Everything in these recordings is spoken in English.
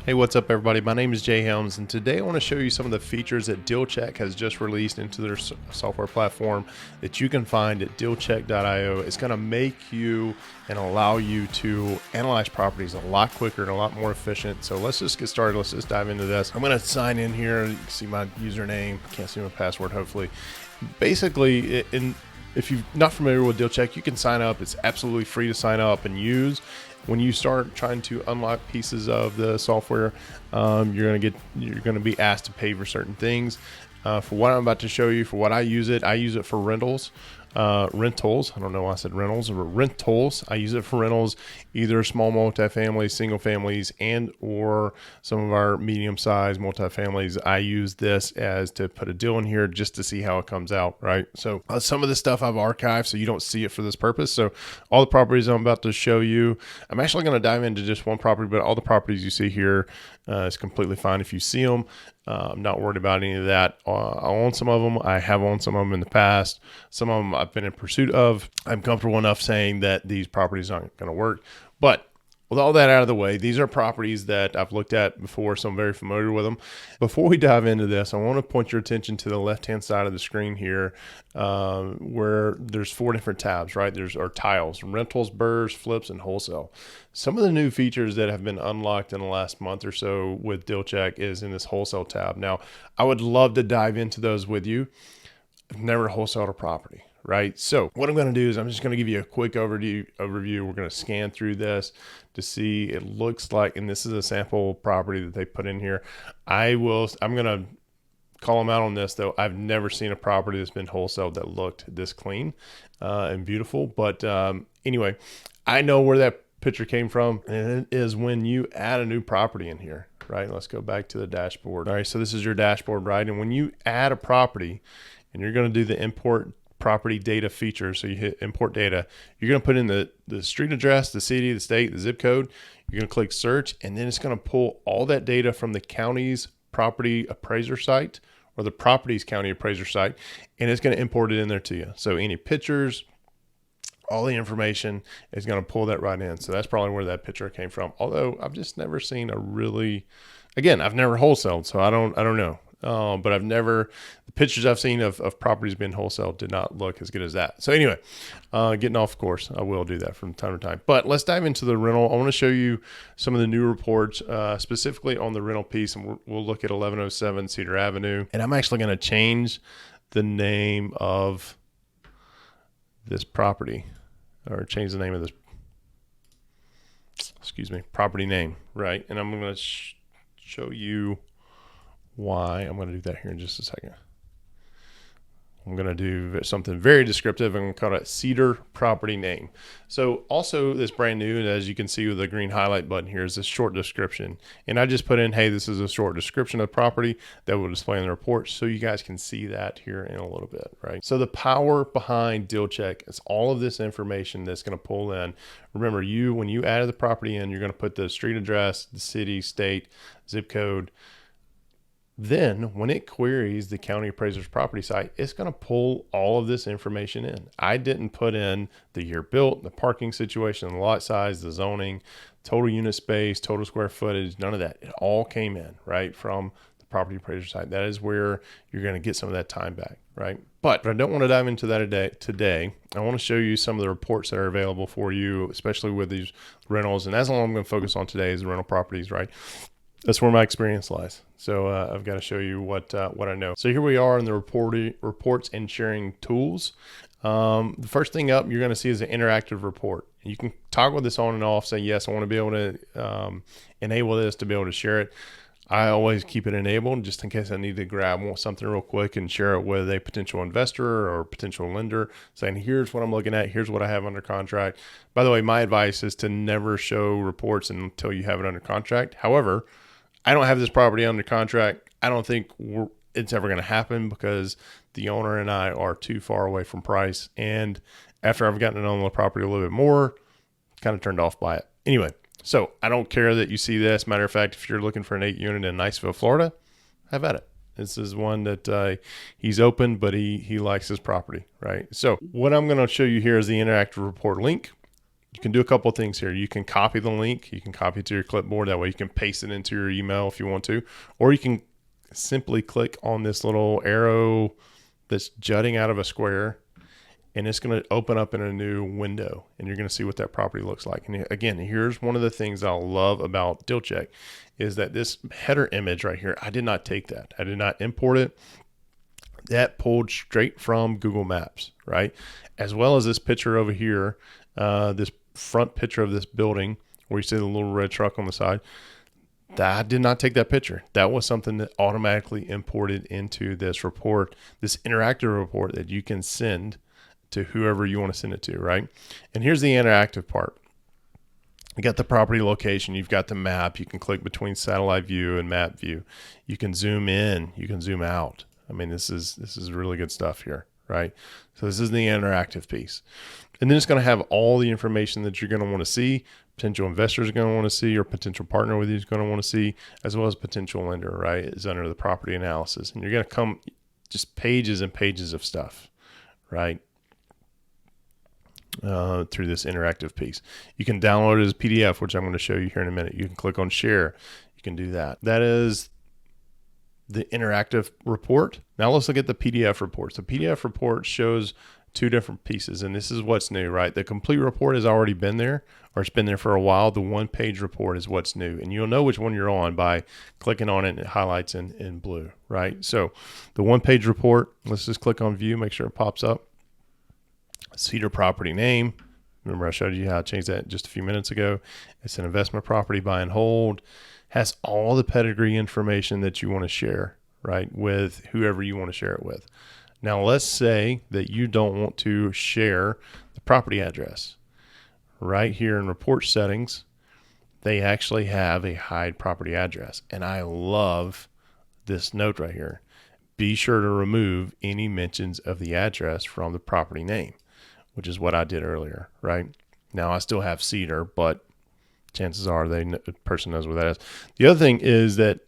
Hey, what's up everybody? My name is Jay Helms, and today I want to show you some of the features that DealCheck has just released into their software platform that you can find at DealCheck.io. It's going to make you and allow you to analyze properties a lot quicker and a lot more efficient. So let's just get started. Let's just dive into this. I'm going to sign in here. You can see my username. Can't see my password, hopefully. Basically, if you're not familiar with DealCheck, you can sign up. It's absolutely free to sign up and use. When you start trying to unlock pieces of the software, you're going to be asked to pay for certain things. For what I'm about to show you, for what I use it for rentals. Rentals. I don't know why I said rentals, but rentals. I use it for rentals, either small multifamilies, single families, and or some of our medium-sized multifamilies. I use this as to put a deal in here just to see how it comes out, right? So some of the stuff I've archived so you don't see it for this purpose. So all the properties I'm about to show you, I'm actually going to dive into just one property, but all the properties you see here is completely fine if you see them. I'm not worried about any of that. I own some of them. I have owned some of them in the past. Some of them I've been in pursuit of. I'm comfortable enough saying that these properties aren't going to work. But with all that out of the way, these are properties that I've looked at before, so I'm very familiar with them. Before we dive into this, I want to point your attention to the left-hand side of the screen here, where there's 4 different tabs, right? There's our tiles: rentals, BRRRRs, flips, and wholesale. Some of the new features that have been unlocked in the last month or so with DealCheck is in this wholesale tab. Now, I would love to dive into those with you. I've never wholesaled a property, right? So what I'm going to do is I'm just going to give you a quick overview. We're going to scan through this to see. It looks like, and this is a sample property that they put in here. I'm going to call them out on this though. I've never seen a property that's been wholesaled that looked this clean and beautiful. But anyway, I know where that picture came from, and it is when you add a new property in here, right? Let's go back to the dashboard. All right, so this is your dashboard, right? And when you add a property and you're going to do the import property data feature, so you hit import data, you're going to put in the street address, the city, the state, the zip code. You're going to click search, and then it's going to pull all that data from the county's property appraiser site or the property's county appraiser site, and it's going to import it in there to you. So any pictures, all the information is going to pull that right in. So that's probably where that picture came from. Although I've just never seen a really, again, I've never wholesaled, so I don't know. But the pictures I've seen of properties being wholesaled did not look as good as that. So anyway, getting off course, I will do that from time to time. But let's dive into the rental. I want to show you some of the new reports, specifically on the rental piece, and we'll look at 1107 Cedar Avenue. And I'm actually going to change the name of this property, or change the name of this, property name, right? And I'm going to show you why. I'm going to do that here in just a second. I'm going to do something very descriptive. I'm going to call it Cedar property name. So also this brand new, and as you can see with the green highlight button here, is a short description. And I just put in, hey, this is a short description of property that will display in the report, so you guys can see that here in a little bit, right? So the power behind DealCheck is all of this information that's going to pull in. Remember, when you added the property in, you're going to put the street address, the city, state, zip code. Then when it queries the county appraiser's property site, it's going to pull all of this information in. I didn't put in the year built, the parking situation, the lot size, the zoning, total unit space, total square footage, none of that. It all came in right from the property appraiser site. That is where you're going to get some of that time back, right? But I don't want to dive into that today. I want to show you some of the reports that are available for you, especially with these rentals. And that's all I'm going to focus on today is the rental properties, right? That's where my experience lies. So I've got to show you what I know. So here we are in the reports and sharing tools. The first thing up you're going to see is an interactive report. You can toggle this on and off, say, yes, I want to be able to enable this to be able to share it. I always keep it enabled just in case I need to grab something real quick and share it with a potential investor or potential lender, saying, here's what I'm looking at, here's what I have under contract. By the way, my advice is to never show reports until you have it under contract. However, I don't have this property under contract. I don't think it's ever going to happen because the owner and I are too far away from price. And after I've gotten to know the property a little bit more, kind of turned off by it. Anyway, so I don't care that you see this. Matter of fact, if you're looking for an 8 unit in Niceville, Florida, have at it. This is one that he's open, but he likes his property, right? So what I'm going to show you here is the interactive report link. you can do a couple of things here. You can copy the link. You can copy it to your clipboard. That way you can paste it into your email if you want to, or you can simply click on this little arrow that's jutting out of a square, and it's going to open up in a new window, and you're going to see what that property looks like. And again, here's one of the things I love about DealCheck is that this header image right here, I did not take that. I did not import it. That pulled straight from Google Maps, right? As well as this picture over here, this front picture of this building where you see the little red truck on the side. I did not take that picture. That was something that automatically imported into this report, this interactive report that you can send to whoever you want to send it to, right? And here's the interactive part. You got the property location, you've got the map, you can click between satellite view and map view. You can zoom in, you can zoom out. I mean, this is really good stuff here, right? So this is the interactive piece. And then it's going to have all the information that you're going to want to see, potential investors are going to want to see, or potential partner with you is going to want to see, as well as potential lender, right? Is under the property analysis. And you're going to come just pages and pages of stuff, right? Through this interactive piece. You can download it as a PDF, which I'm going to show you here in a minute. You can click on share. You can do that. That is the interactive report. Now let's look at the PDF reports. The PDF report shows two different pieces, and this is what's new, right? The complete report has already been there, or it's been there for a while. The one-page report is what's new, and you'll know which one you're on by clicking on it, and it highlights in blue, right? So the one-page report, let's just click on view, make sure it pops up. Cedar property name. Remember I showed you how I changed that just a few minutes ago. It's an investment property, buy and hold. Has all the pedigree information that you want to share, right, with whoever you want to share it with. Now let's say that you don't want to share the property address. Right here in report settings, they actually have a hide property address. And I love this note right here. Be sure to remove any mentions of the address from the property name, which is what I did earlier, right? Now I still have Cedar, but chances are the person knows what that is. The other thing is that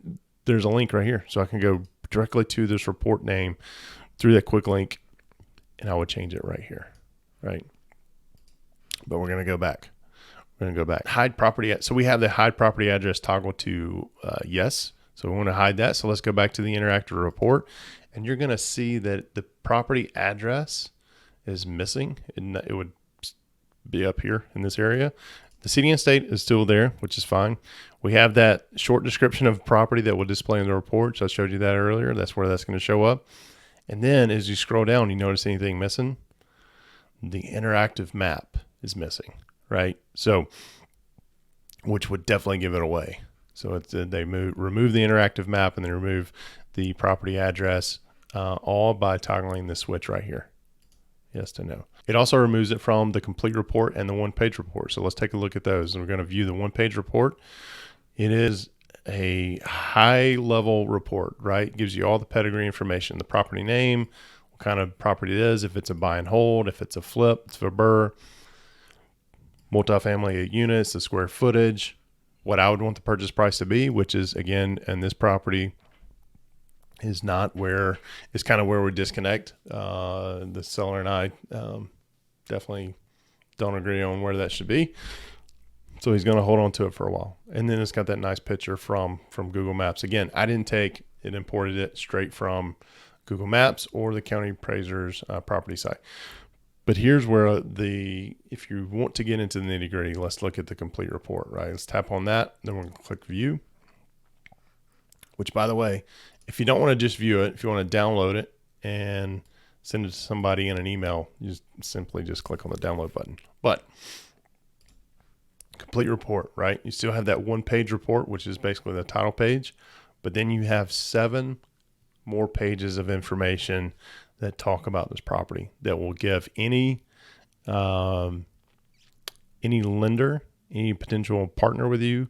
there's a link right here. So I can go directly to this report name through that quick link, and I would change it right here, right? But we're going to go back. We're going to go back. Hide property. So we have the hide property address toggle to yes. So we want to hide that. So let's go back to the interactive report, and you're going to see that the property address is missing, and it would be up here in this area. The city and state is still there, which is fine. We have that short description of property that will display in the report. So I showed you that earlier. That's where that's going to show up. And then as you scroll down, you notice anything missing? The interactive map is missing, right? So, which would definitely give it away. So it's, they remove the interactive map, and they remove the property address, all by toggling the switch right here. Yes to no. It also removes it from the complete report and the one-page report. So let's take a look at those. And we're going to view the one-page report. It is a high-level report, right? It gives you all the pedigree information, the property name, what kind of property it is, if it's a buy and hold, if it's a flip, it's a BRRRR, multifamily units, the square footage, what I would want the purchase price to be, which is, again, in this property, is not where, it's kind of where we disconnect. The seller and I definitely don't agree on where that should be. So he's going to hold on to it for a while. And then it's got that nice picture from Google Maps. Again, I didn't take it, imported it straight from Google Maps or the county appraiser's property site. But here's where if you want to get into the nitty gritty, let's look at the complete report, right? Let's tap on that. Then we're going to click view, which, by the way, if you don't want to just view it, if you want to download it and send it to somebody in an email, you just simply click on the download button. But complete report, right? You still have that one-page report, which is basically the title page, but then you have 7 more pages of information that talk about this property that will give any lender, any potential partner with you,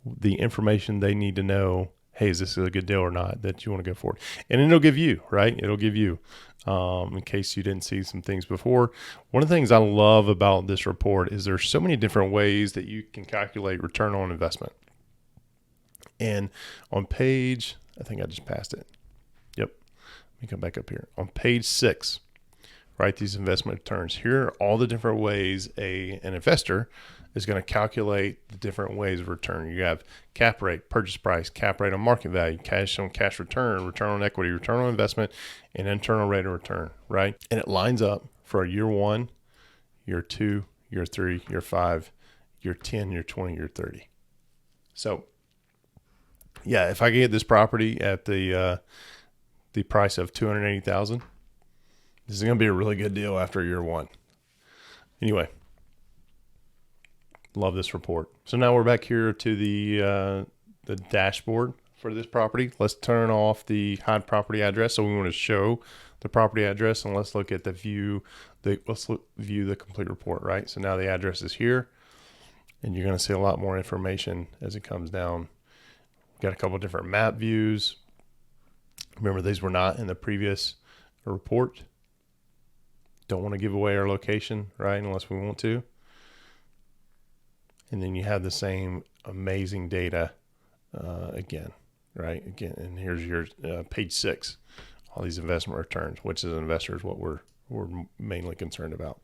the information they need to know. Hey, is this a good deal or not that you want to go forward? And it'll give you, right? It'll give you, in case you didn't see some things before. One of the things I love about this report is there's so many different ways that you can calculate return on investment. And on page, I think I just passed it. Yep. Let me come back up here. On page 6, right? These investment returns. Here are all the different ways an investor is going to calculate the different ways of return. You have cap rate, purchase price, cap rate on market value, cash on cash return, return on equity, return on investment, and internal rate of return, right? And it lines up for year 1, year 2, year 3, year 5, year 10, year 20, year 30. So yeah, if I get this property at the price of $280,000, this is going to be a really good deal after year 1. Anyway, love this report. So now we're back here to the dashboard for this property. Let's turn off the hide property address. So we want to show the property address, and let's look at let's view the complete report, right? So now the address is here, and you're going to see a lot more information as it comes down. Got a couple different map views. Remember, these were not in the previous report. Don't want to give away our location, right? Unless we want to. And then you have the same amazing data again, right? Again, and here's your page 6, all these investment returns, which as investors, what we're mainly concerned about.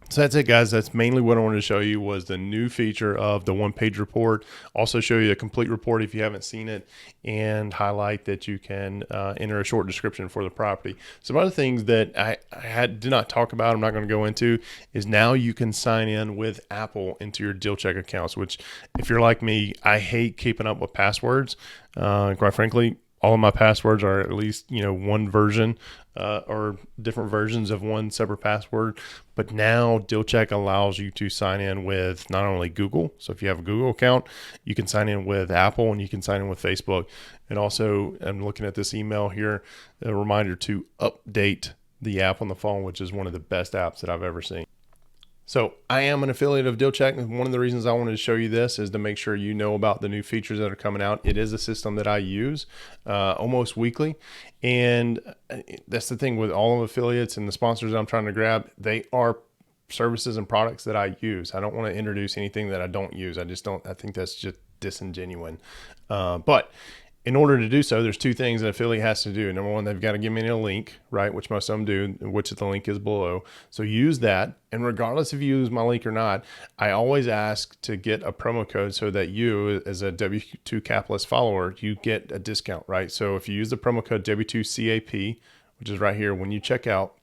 So that's it, guys. That's mainly what I wanted to show you, was the new feature of the one-page report. Also show you a complete report if you haven't seen it, and highlight that you can enter a short description for the property. Some other things that I did not talk about, I'm not going to go into, is now you can sign in with Apple into your DealCheck accounts, which if you're like me, I hate keeping up with passwords. Quite frankly, all of my passwords are at least, one version or different versions of one separate password. But now DealCheck allows you to sign in with not only Google. So if you have a Google account, you can sign in with Apple, and you can sign in with Facebook. And also, I'm looking at this email here, a reminder to update the app on the phone, which is one of the best apps that I've ever seen. So I am an affiliate of DealCheck, and one of the reasons I wanted to show you this is to make sure you know about the new features that are coming out. It is a system that I use almost weekly, and that's the thing with all of affiliates and the sponsors I'm trying to grab. They are services and products that I use. I don't want to introduce anything that I don't use. I think that's just disingenuous. But in order to do so, there's 2 things an affiliate has to do. Number 1, they've got to give me a link, right? Which most of them do, which the link is below. So use that. And regardless if you use my link or not, I always ask to get a promo code so that you, as a W2 Capitalist follower, you get a discount, right? So if you use the promo code W2CAP, which is right here, when you check out,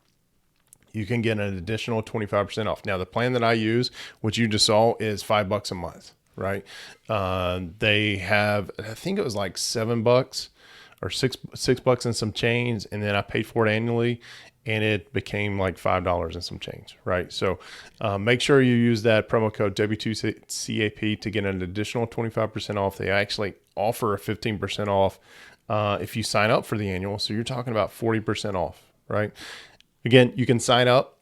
you can get an additional 25% off. Now, the plan that I use, which you just saw, is $5 a month. Right. They have, I think it was like $7 or $6 and some change. And then I paid for it annually, and it became like $5 and some change. Right. So make sure you use that promo code W2CAP to get an additional 25% off. They actually offer a 15% off if you sign up for the annual. So you're talking about 40% off. Right. Again, you can sign up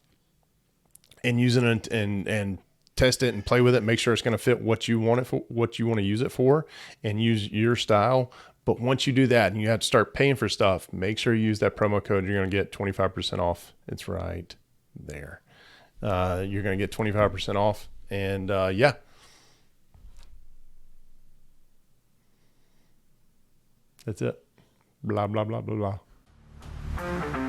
and use it and test it and play with it. Make sure it's going to fit what you want it for, what you want to use it for, and use your style. But once you do that and you have to start paying for stuff, make sure you use that promo code. You're going to get 25% off. It's right there. You're going to get 25% off. And yeah. That's it. Blah, blah, blah, blah, blah.